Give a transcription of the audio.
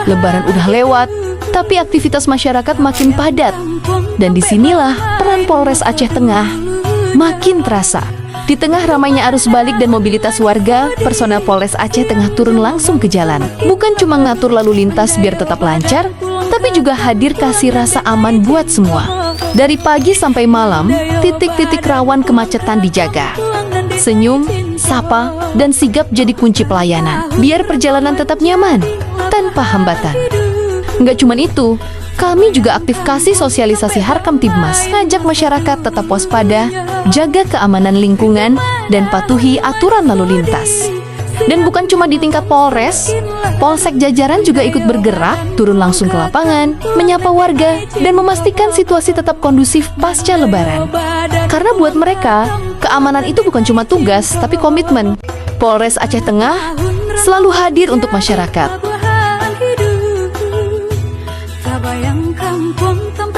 Lebaran udah lewat, tapi aktivitas masyarakat makin padat. Dan disinilah peran Polres Aceh Tengah makin terasa. Di tengah ramainya arus balik dan mobilitas warga, personel Polres Aceh Tengah turun langsung ke jalan. Bukan cuma ngatur lalu lintas biar tetap lancar, tapi juga hadir kasih rasa aman buat semua. Dari pagi sampai malam, titik-titik rawan kemacetan dijaga. Senyum, sapa, dan sigap jadi kunci pelayanan, biar perjalanan tetap nyaman, tanpa hambatan. Nggak cuma itu, kami juga aktif kasih sosialisasi Harkam Tipmas, ngajak masyarakat tetap waspada, jaga keamanan lingkungan, dan patuhi aturan lalu lintas. Dan bukan cuma di tingkat Polres, Polsek jajaran juga ikut bergerak, turun langsung ke lapangan, menyapa warga, dan memastikan situasi tetap kondusif pasca Lebaran. Karena buat mereka, keamanan itu bukan cuma tugas, tapi komitmen. Polres Aceh Tengah selalu hadir untuk masyarakat. Bayang kampung tanpa